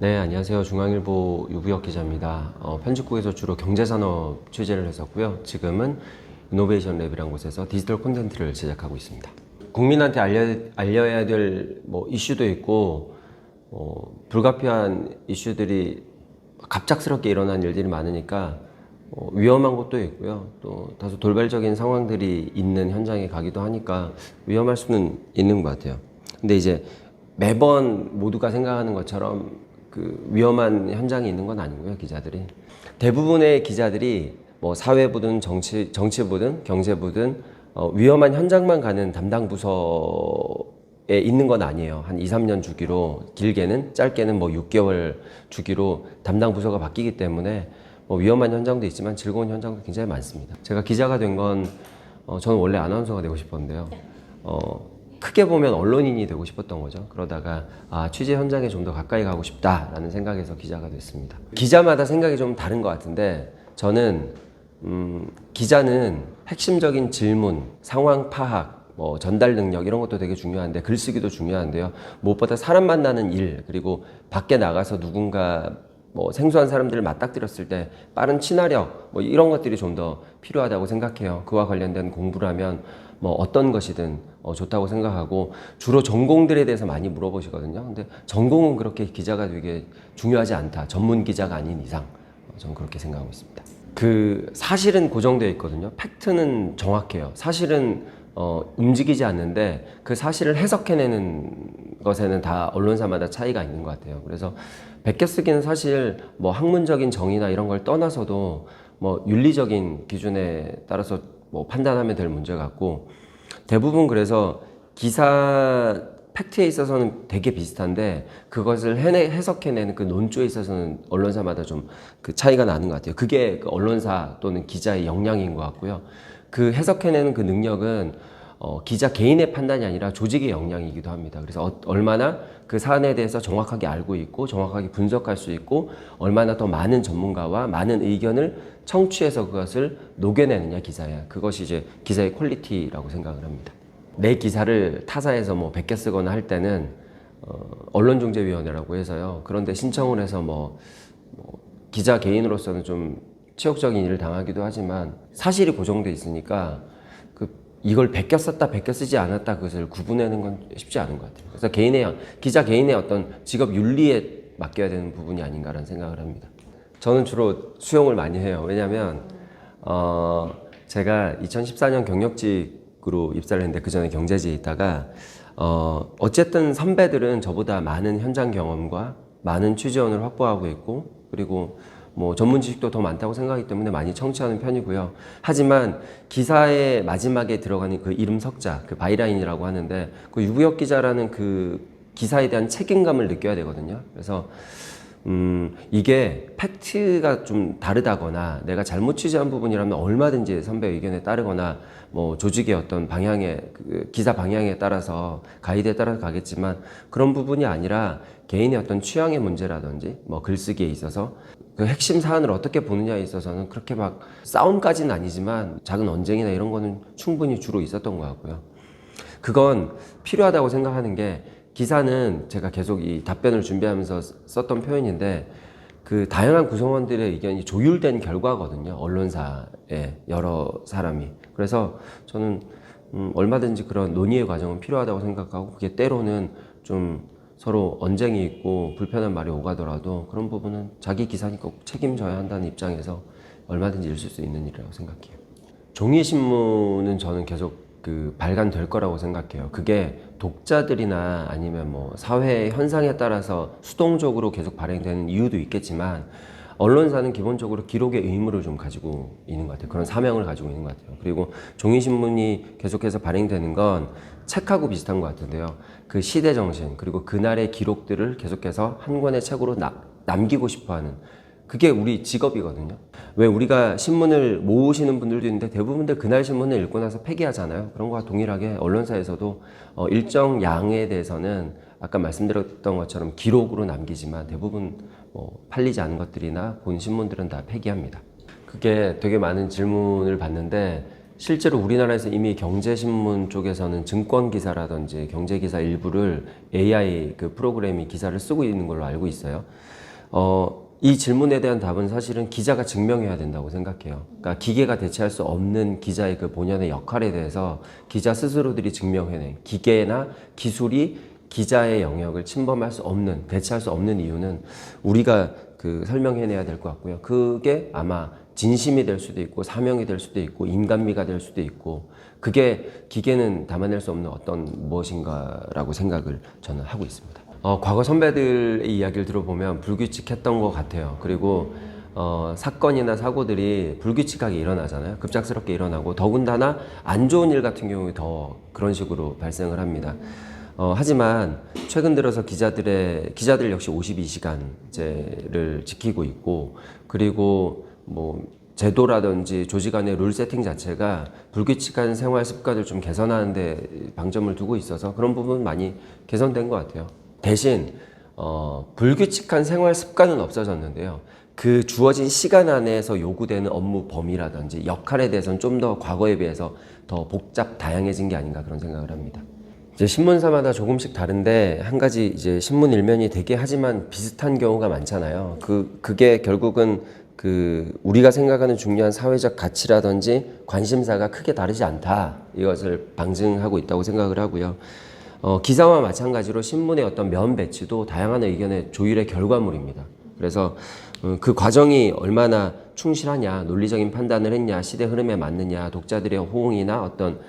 네, 안녕하세요. 중앙일보 유부혁 기자입니다. 편집국에서 주로 경제산업 취재를 했었고요. 지금은 이노베이션 랩이라는 곳에서 디지털 콘텐츠를 제작하고 있습니다. 국민한테 알려야 될 이슈도 있고, 불가피한 이슈들이 갑작스럽게 일어난 일들이 많으니까 위험한 것도 있고요. 또 다소 돌발적인 상황들이 있는 현장에 가기도 하니까 위험할 수는 있는 것 같아요. 근데 이제 매번 모두가 생각하는 것처럼 그 위험한 현장이 있는 건 아니고요. 기자들이 대부분의 기자들이 뭐 사회부든 정치부든 경제부든 위험한 현장만 가는 담당 부서에 있는 건 아니에요. 한 2, 3년 주기로, 길게는 짧게는 6개월 주기로 담당 부서가 바뀌기 때문에 위험한 현장도 있지만 즐거운 현장도 굉장히 많습니다. 제가 기자가 된 건 저는 원래 아나운서가 되고 싶었는데요. 크게 보면 언론인이 되고 싶었던 거죠. 그러다가 취재 현장에 좀 더 가까이 가고 싶다라는 생각에서 기자가 됐습니다. 기자마다 생각이 좀 다른 것 같은데, 저는 기자는 핵심적인 질문, 상황 파악, 전달 능력 이런 것도 되게 중요한데, 글쓰기도 중요한데요. 무엇보다 사람 만나는 일, 그리고 밖에 나가서 누군가 생소한 사람들을 맞닥뜨렸을 때 빠른 친화력 이런 것들이 좀 더 필요하다고 생각해요. 그와 관련된 공부를 하면 어떤 것이든 좋다고 생각하고, 주로 전공들에 대해서 많이 물어보시거든요. 근데 전공은 그렇게 기자가 되게 중요하지 않다. 전문 기자가 아닌 이상 저는 그렇게 생각하고 있습니다. 그 사실은 고정되어 있거든요. 팩트는 정확해요. 사실은 움직이지 않는데 그 사실을 해석해내는 것에는 다 언론사마다 차이가 있는 것 같아요. 그래서 베껴쓰기는 사실 학문적인 정의나 이런 걸 떠나서도 윤리적인 기준에 따라서 판단하면 될 문제 같고, 대부분 그래서 기사 팩트에 있어서는 되게 비슷한데 그것을 해석해내는 그 논조에 있어서는 언론사마다 좀 그 차이가 나는 것 같아요. 그게 그 언론사 또는 기자의 역량인 것 같고요. 그 해석해내는 그 능력은 기자 개인의 판단이 아니라 조직의 역량이기도 합니다. 그래서 얼마나 그 사안에 대해서 정확하게 알고 있고 정확하게 분석할 수 있고, 얼마나 더 많은 전문가와 많은 의견을 청취해서 그것을 녹여내느냐, 기사야. 그것이 이제 기사의 퀄리티라고 생각을 합니다. 내 기사를 타사에서 베껴 쓰거나 할 때는 언론중재위원회라고 해서요. 그런데 신청을 해서 기자 개인으로서는 좀 치욕적인 일을 당하기도 하지만 사실이 고정돼 있으니까 이걸 베껴 썼다 베껴 쓰지 않았다 그것을 구분하는 건 쉽지 않은 것 같아요. 그래서 기자 개인의 어떤 직업 윤리에 맡겨야 되는 부분이 아닌가라는 생각을 합니다. 저는 주로 수용을 많이 해요. 왜냐하면 제가 2014년 경력직으로 입사를 했는데 그 전에 경제지에 있다가 어쨌든 선배들은 저보다 많은 현장 경험과 많은 취재원을 확보하고 있고, 그리고 전문 지식도 더 많다고 생각하기 때문에 많이 청취하는 편이고요. 하지만 기사의 마지막에 들어가는 그 이름 석자, 그 바이라인이라고 하는데, 그 유부혁 기자라는 그 기사에 대한 책임감을 느껴야 되거든요. 그래서 이게 팩트가 좀 다르다거나 내가 잘못 취재한 부분이라면 얼마든지 선배 의견에 따르거나 조직의 어떤 기사 방향에 따라서 가이드에 따라서 가겠지만, 그런 부분이 아니라 개인의 어떤 취향의 문제라든지 글쓰기에 있어서 그 핵심 사안을 어떻게 보느냐에 있어서는 그렇게 싸움까지는 아니지만 작은 언쟁이나 이런 거는 충분히 주로 있었던 것 같고요. 그건 필요하다고 생각하는 게, 기사는 제가 계속 이 답변을 준비하면서 썼던 표현인데, 그 다양한 구성원들의 의견이 조율된 결과거든요. 언론사의 여러 사람이. 그래서 저는 얼마든지 그런 논의의 과정은 필요하다고 생각하고, 그게 때로는 좀 서로 언쟁이 있고 불편한 말이 오가더라도 그런 부분은 자기 기사니까 꼭 책임져야 한다는 입장에서 얼마든지 있을 수 있는 일이라고 생각해요. 종이신문은 저는 계속 발간될 거라고 생각해요. 그게 독자들이나 아니면 사회 현상에 따라서 수동적으로 계속 발행되는 이유도 있겠지만, 언론사는 기본적으로 기록의 의무를 좀 가지고 있는 것 같아요. 그런 사명을 가지고 있는 것 같아요. 그리고 종이신문이 계속해서 발행되는 건 책하고 비슷한 것 같은데요. 그 시대 정신, 그리고 그날의 기록들을 계속해서 한 권의 책으로 남기고 싶어 하는, 그게 우리 직업이거든요. 왜 우리가 신문을 모으시는 분들도 있는데 대부분들 그날 신문을 읽고 나서 폐기하잖아요. 그런 거와 동일하게 언론사에서도 일정 양에 대해서는 아까 말씀드렸던 것처럼 기록으로 남기지만 대부분 팔리지 않은 것들이나 본 신문들은 다 폐기합니다. 그게 되게 많은 질문을 받는데, 실제로 우리나라에서 이미 경제신문 쪽에서는 증권기사라든지 경제기사 일부를 AI 그 프로그램이 기사를 쓰고 있는 걸로 알고 있어요. 이 질문에 대한 답은 사실은 기자가 증명해야 된다고 생각해요. 그러니까 기계가 대체할 수 없는 기자의 그 본연의 역할에 대해서 기자 스스로들이 증명해낸 기계나 기술이 기자의 영역을 침범할 수 없는, 대체할 수 없는 이유는 우리가 그 설명해내야 될 것 같고요. 그게 아마 진심이 될 수도 있고 사명이 될 수도 있고 인간미가 될 수도 있고 그게 기계는 담아낼 수 없는 어떤 무엇인가라고 생각을 저는 하고 있습니다. 과거 선배들의 이야기를 들어보면 불규칙했던 것 같아요. 그리고 사건이나 사고들이 불규칙하게 일어나잖아요. 급작스럽게 일어나고 더군다나 안 좋은 일 같은 경우에 더 그런 식으로 발생을 합니다. 하지만 최근 들어서 기자들 역시 52시간제를 지키고 있고 그리고 뭐 제도라든지 조직 안의 룰 세팅 자체가 불규칙한 생활 습관을 좀 개선하는 데 방점을 두고 있어서 그런 부분은 많이 개선된 것 같아요. 대신 불규칙한 생활 습관은 없어졌는데요. 그 주어진 시간 안에서 요구되는 업무 범위라든지 역할에 대해서는 좀 더 과거에 비해서 더 복잡 다양해진 게 아닌가 그런 생각을 합니다. 이제 신문사마다 조금씩 다른데 한 가지 이제 신문 일면이 되게 하지만 비슷한 경우가 많잖아요. 그게 결국은 우리가 생각하는 중요한 사회적 가치라든지 관심사가 크게 다르지 않다. 이것을 방증하고 있다고 생각을 하고요. 기사와 마찬가지로 신문의 어떤 면 배치도 다양한 의견의 조율의 결과물입니다. 그래서 그 과정이 얼마나 충실하냐, 논리적인 판단을 했냐, 시대 흐름에 맞느냐, 독자들의 호응이나 어떤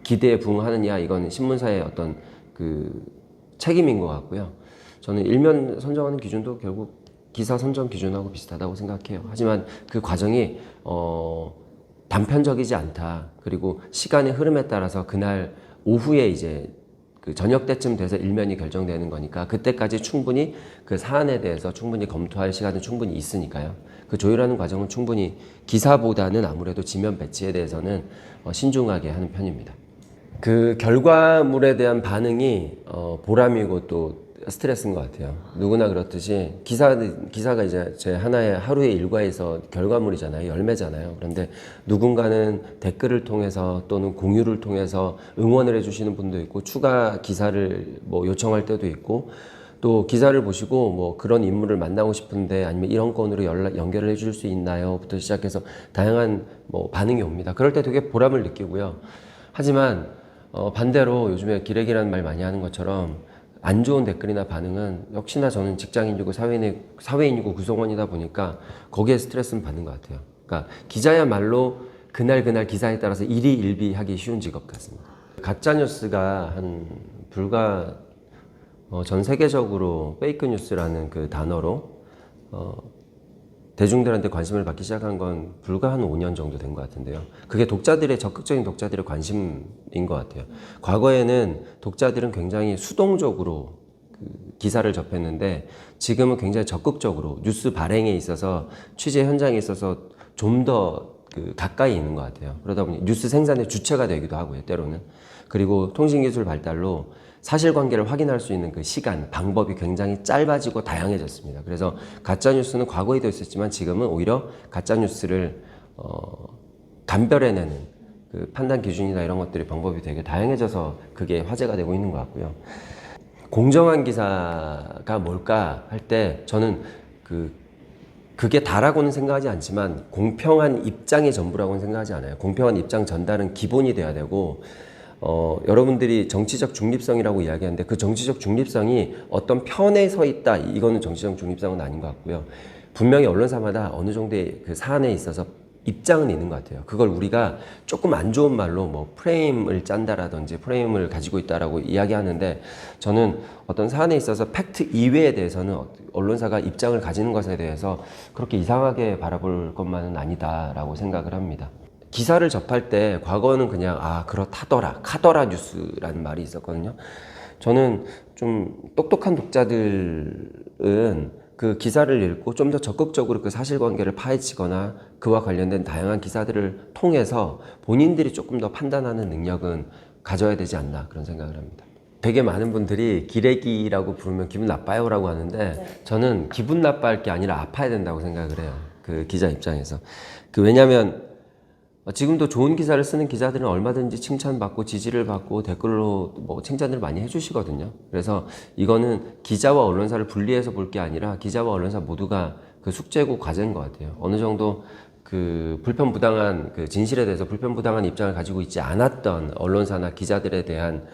기대에 부응하느냐, 이건 신문사의 어떤 그 책임인 것 같고요. 저는 일면 선정하는 기준도 결국 기사 선정 기준하고 비슷하다고 생각해요. 하지만 그 과정이 단편적이지 않다. 그리고 시간의 흐름에 따라서 그날 오후에 이제 그 저녁 때쯤 돼서 일면이 결정되는 거니까 그때까지 충분히 그 사안에 대해서 충분히 검토할 시간은 충분히 있으니까요. 그 조율하는 과정은 충분히 기사보다는 아무래도 지면 배치에 대해서는 신중하게 하는 편입니다. 그 결과물에 대한 반응이 보람이고 또 스트레스인 것 같아요. 누구나 그렇듯이 기사가 이제 제 하나의 하루의 일과에서 결과물이잖아요. 열매잖아요. 그런데 누군가는 댓글을 통해서 또는 공유를 통해서 응원을 해주시는 분도 있고 추가 기사를 뭐 요청할 때도 있고 또 기사를 보시고 뭐 그런 인물을 만나고 싶은데 아니면 이런 건으로 연결을 해줄 수 있나요?부터 시작해서 다양한 뭐 반응이 옵니다. 그럴 때 되게 보람을 느끼고요. 하지만 반대로 요즘에 기레기라는 말 많이 하는 것처럼 안 좋은 댓글이나 반응은 역시나 저는 직장인이고 사회인이고 구성원이다 보니까 거기에 스트레스는 받는 것 같아요. 그러니까 기자야말로 그날 기사에 따라서 일희일비하기 쉬운 직업 같습니다. 가짜뉴스가 불과 전 세계적으로 페이크뉴스라는 그 단어로 대중들한테 관심을 받기 시작한 건 불과 한 5년 정도 된 것 같은데요. 그게 적극적인 독자들의 관심인 것 같아요. 과거에는 독자들은 굉장히 수동적으로 기사를 접했는데 지금은 굉장히 적극적으로 뉴스 발행에 있어서 취재 현장에 있어서 좀 더 가까이 있는 것 같아요. 그러다 보니 뉴스 생산의 주체가 되기도 하고요, 때로는. 그리고 통신기술 발달로 사실관계를 확인할 수 있는 그 시간, 방법이 굉장히 짧아지고 다양해졌습니다. 그래서 가짜뉴스는 과거에도 있었지만 지금은 오히려 가짜뉴스를 감별해내는 그 판단 기준이나 이런 것들이 방법이 되게 다양해져서 그게 화제가 되고 있는 것 같고요. 공정한 기사가 뭘까 할 때 저는 그게 다라고는 생각하지 않지만 공평한 입장이 전부라고는 생각하지 않아요. 공평한 입장 전달은 기본이 돼야 되고 여러분들이 정치적 중립성이라고 이야기하는데 그 정치적 중립성이 어떤 편에 서 있다 이거는 정치적 중립성은 아닌 것 같고요. 분명히 언론사마다 어느 정도의 그 사안에 있어서 입장은 있는 것 같아요. 그걸 우리가 조금 안 좋은 말로 뭐 프레임을 짠다라든지 프레임을 가지고 있다라고 이야기하는데 저는 어떤 사안에 있어서 팩트 이외에 대해서는 언론사가 입장을 가지는 것에 대해서 그렇게 이상하게 바라볼 것만은 아니다라고 생각을 합니다. 기사를 접할 때 과거는 그냥 그렇다더라 카더라 뉴스라는 말이 있었거든요. 저는 좀 똑똑한 독자들은 그 기사를 읽고 좀 더 적극적으로 그 사실관계를 파헤치거나 그와 관련된 다양한 기사들을 통해서 본인들이 조금 더 판단하는 능력은 가져야 되지 않나 그런 생각을 합니다. 되게 많은 분들이 기레기라고 부르면 기분 나빠요 라고 하는데 저는 기분 나빠할 게 아니라 아파야 된다고 생각을 해요. 그 기자 입장에서. 왜냐하면 지금도 좋은 기사를 쓰는 기자들은 얼마든지 칭찬받고 지지를 받고 댓글로 뭐 칭찬을 많이 해주시거든요. 그래서 이거는 기자와 언론사를 분리해서 볼 게 아니라 기자와 언론사 모두가 그 숙제고 과제인 것 같아요. 어느 정도 그 불편부당한 그 진실에 대해서 불편부당한 입장을 가지고 있지 않았던 언론사나 기자들에 대한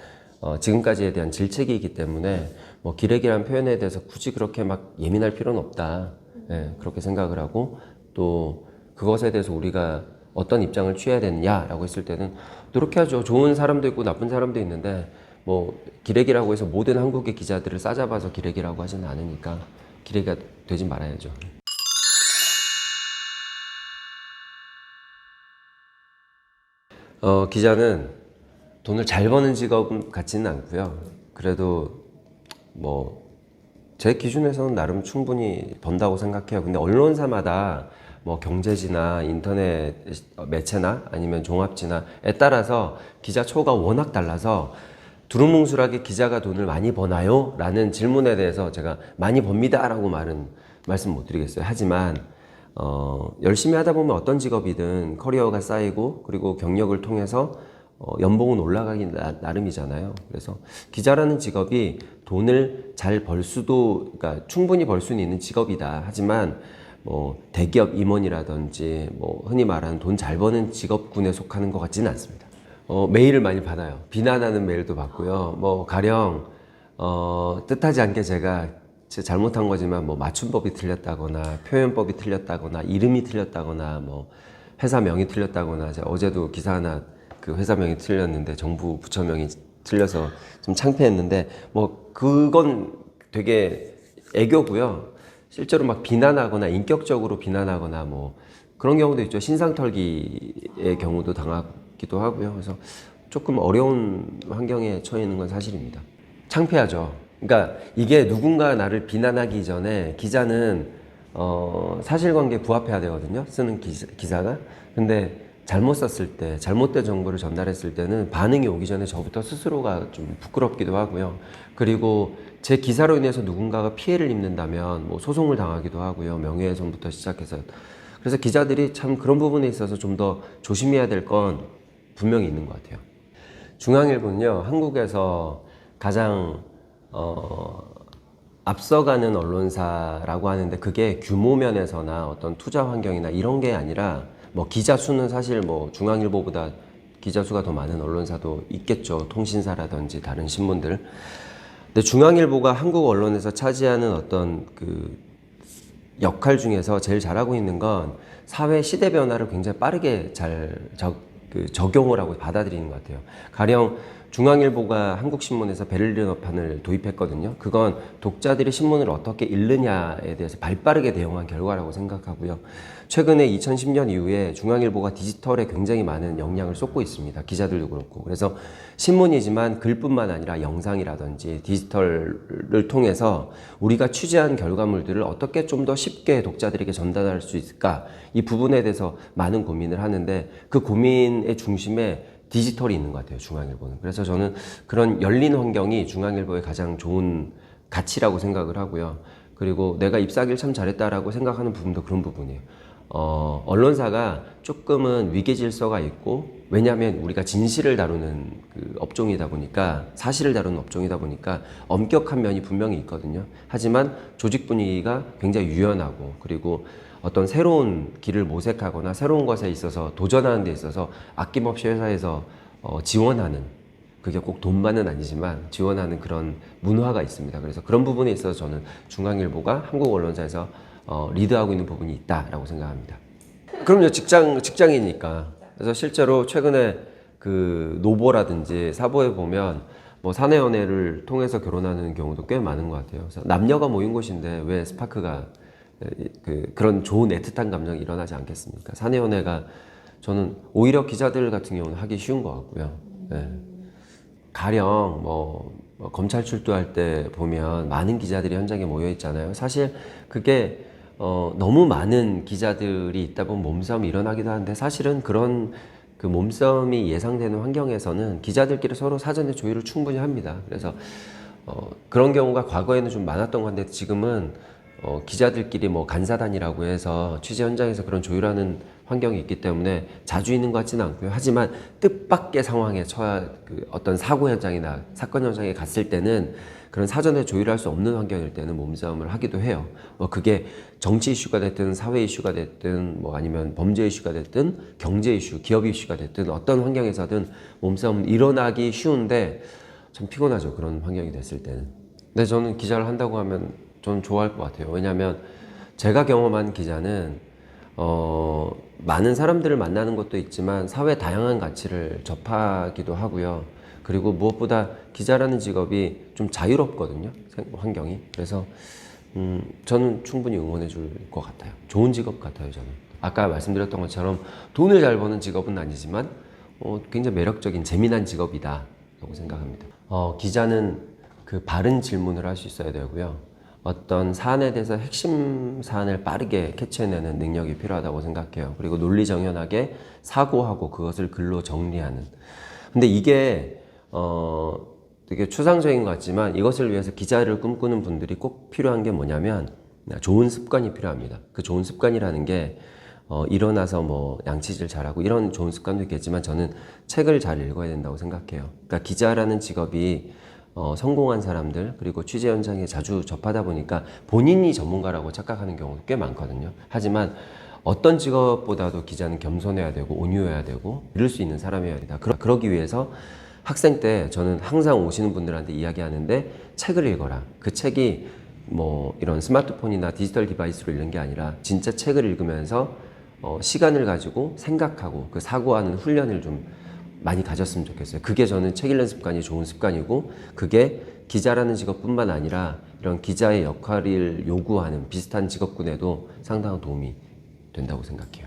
지금까지에 대한 질책이기 때문에 뭐 기레기란 표현에 대해서 굳이 그렇게 막 예민할 필요는 없다. 예, 그렇게 생각을 하고 또 그것에 대해서 우리가 어떤 입장을 취해야 되느냐라고 했을 때는 그렇게 하죠. 좋은 사람도 있고 나쁜 사람도 있는데 뭐 기레기라고 해서 모든 한국의 기자들을 싸잡아서 기레기라고 하지는 않으니까 기레기가 되지 말아야죠. 기자는 돈을 잘 버는 직업 같지는 않고요. 그래도 뭐 제 기준에서는 나름 충분히 번다고 생각해요. 근데 언론사마다 뭐 경제지나 인터넷 매체나 아니면 종합지나에 따라서 기자 처우가 워낙 달라서 두루뭉술하게 기자가 돈을 많이 버나요? 라는 질문에 대해서 제가 많이 법니다 라고 말씀 못 드리겠어요. 하지만 열심히 하다 보면 어떤 직업이든 커리어가 쌓이고 그리고 경력을 통해서 연봉은 올라가기 나름이잖아요. 그래서 기자라는 직업이 돈을 잘 벌 수도, 그러니까 충분히 벌 수는 있는 직업이다. 하지만 뭐 대기업 임원이라든지 뭐 흔히 말하는 돈 잘 버는 직업군에 속하는 것 같지는 않습니다. 메일을 많이 받아요. 비난하는 메일도 받고요. 뭐 가령 뜻하지 않게 제가 잘못한 거지만 뭐 맞춤법이 틀렸다거나 표현법이 틀렸다거나 이름이 틀렸다거나 뭐 회사 명이 틀렸다거나 제가 어제도 기사 하나 그 회사명이 틀렸는데 정부 부처명이 틀려서 좀 창피했는데 뭐 그건 되게 애교고요. 실제로 막 비난하거나 인격적으로 비난하거나 뭐 그런 경우도 있죠. 신상털기의 경우도 당하기도 하고요. 그래서 조금 어려운 환경에 처해 있는 건 사실입니다. 창피하죠. 그러니까 이게 누군가 나를 비난하기 전에 기자는 사실관계에 부합해야 되거든요. 쓰는 기사가. 근데 잘못 썼을 때, 잘못된 정보를 전달했을 때는 반응이 오기 전에 저부터 스스로가 좀 부끄럽기도 하고요. 그리고 제 기사로 인해서 누군가가 피해를 입는다면 뭐 소송을 당하기도 하고요. 명예훼손부터 시작해서. 그래서 기자들이 참 그런 부분에 있어서 좀 더 조심해야 될 건 분명히 있는 것 같아요. 중앙일보는요, 한국에서 가장 앞서가는 언론사라고 하는데 그게 규모 면에서나 어떤 투자 환경이나 이런 게 아니라 뭐 기자 수는 사실 뭐 중앙일보보다 기자 수가 더 많은 언론사도 있겠죠. 통신사라든지 다른 신문들. 근데 중앙일보가 한국 언론에서 차지하는 어떤 그 역할 중에서 제일 잘하고 있는 건 사회 시대 변화를 굉장히 빠르게 적용을 하고 받아들이는 것 같아요. 가령 중앙일보가 한국신문에서 베를리너판을 도입했거든요. 그건 독자들이 신문을 어떻게 읽느냐에 대해서 발빠르게 대응한 결과라고 생각하고요. 최근에 2010년 이후에 중앙일보가 디지털에 굉장히 많은 영향을 쏟고 있습니다. 기자들도 그렇고. 그래서 신문이지만 글뿐만 아니라 영상이라든지 디지털을 통해서 우리가 취재한 결과물들을 어떻게 좀 더 쉽게 독자들에게 전달할 수 있을까? 이 부분에 대해서 많은 고민을 하는데 그 고민의 중심에 디지털이 있는 것 같아요, 중앙일보는. 그래서 저는 그런 열린 환경이 중앙일보의 가장 좋은 가치라고 생각을 하고요. 그리고 내가 입사하길 참 잘했다라고 생각하는 부분도 그런 부분이에요. 언론사가 조금은 위계 질서가 있고, 왜냐하면 우리가 진실을 다루는 그 업종이다 보니까, 사실을 다루는 업종이다 보니까 엄격한 면이 분명히 있거든요. 하지만 조직 분위기가 굉장히 유연하고, 그리고 어떤 새로운 길을 모색하거나 새로운 것에 있어서 도전하는 데 있어서 아낌없이 회사에서 지원하는, 그게 꼭 돈만은 아니지만 지원하는 그런 문화가 있습니다. 그래서 그런 부분에 있어서 저는 중앙일보가 한국 언론사에서 리드하고 있는 부분이 있다라고 생각합니다. 그럼요, 직장이니까. 그래서 실제로 최근에 그 노보라든지 사보에 보면 뭐 사내연애를 통해서 결혼하는 경우도 꽤 많은 것 같아요. 그래서 남녀가 모인 곳인데 왜 스파크가 그런 좋은 애틋한 감정이 일어나지 않겠습니까? 사내연애가 저는 오히려 기자들 같은 경우는 하기 쉬운 것 같고요. 네. 가령 검찰 출두할 때 보면 많은 기자들이 현장에 모여 있잖아요. 사실 그게 너무 많은 기자들이 있다 보면 몸싸움이 일어나기도 하는데 사실은 그런 그 몸싸움이 예상되는 환경에서는 기자들끼리 서로 사전에 조율을 충분히 합니다. 그래서 그런 경우가 과거에는 좀 많았던 건데 지금은 기자들끼리 뭐 간사단이라고 해서 취재 현장에서 그런 조율하는 환경이 있기 때문에 자주 있는 것 같지는 않고요. 하지만 뜻밖의 상황에 어떤 사고 현장이나 사건 현장에 갔을 때는 그런 사전에 조율할 수 없는 환경일 때는 몸싸움을 하기도 해요. 그게 정치 이슈가 됐든 사회 이슈가 됐든 뭐 아니면 범죄 이슈가 됐든 경제 이슈, 기업 이슈가 됐든 어떤 환경에서든 몸싸움은 일어나기 쉬운데 참 피곤하죠. 그런 환경이 됐을 때는. 근데 저는 기자를 한다고 하면 저는 좋아할 것 같아요. 왜냐하면 제가 경험한 기자는 많은 사람들을 만나는 것도 있지만 사회 다양한 가치를 접하기도 하고요. 그리고 무엇보다 기자라는 직업이 좀 자유롭거든요. 환경이. 그래서 저는 충분히 응원해 줄 것 같아요. 좋은 직업 같아요, 저는. 아까 말씀드렸던 것처럼 돈을 잘 버는 직업은 아니지만 굉장히 매력적인 재미난 직업이다 라고 생각합니다. 기자는 그 바른 질문을 할 수 있어야 되고요. 어떤 사안에 대해서 핵심 사안을 빠르게 캐치해내는 능력이 필요하다고 생각해요. 그리고 논리정연하게 사고하고 그것을 글로 정리하는. 근데 이게 되게 추상적인 것 같지만 이것을 위해서 기자를 꿈꾸는 분들이 꼭 필요한 게 뭐냐면 좋은 습관이 필요합니다. 그 좋은 습관이라는 게 일어나서 뭐 양치질 잘하고 이런 좋은 습관도 있겠지만 저는 책을 잘 읽어야 된다고 생각해요. 그러니까 기자라는 직업이 성공한 사람들 그리고 취재 현장에 자주 접하다 보니까 본인이 전문가라고 착각하는 경우도 꽤 많거든요. 하지만 어떤 직업보다도 기자는 겸손해야 되고 온유해야 되고 이룰 수 있는 사람이어야 된다. 그러기 위해서 학생 때 저는 항상 오시는 분들한테 이야기하는데 책을 읽어라. 그 책이 뭐 이런 스마트폰이나 디지털 디바이스로 읽는 게 아니라 진짜 책을 읽으면서 시간을 가지고 생각하고 그 사고하는 훈련을 좀 많이 가졌으면 좋겠어요. 그게 저는 책 읽는 습관이 좋은 습관이고 그게 기자라는 직업뿐만 아니라 이런 기자의 역할을 요구하는 비슷한 직업군에도 상당한 도움이 된다고 생각해요.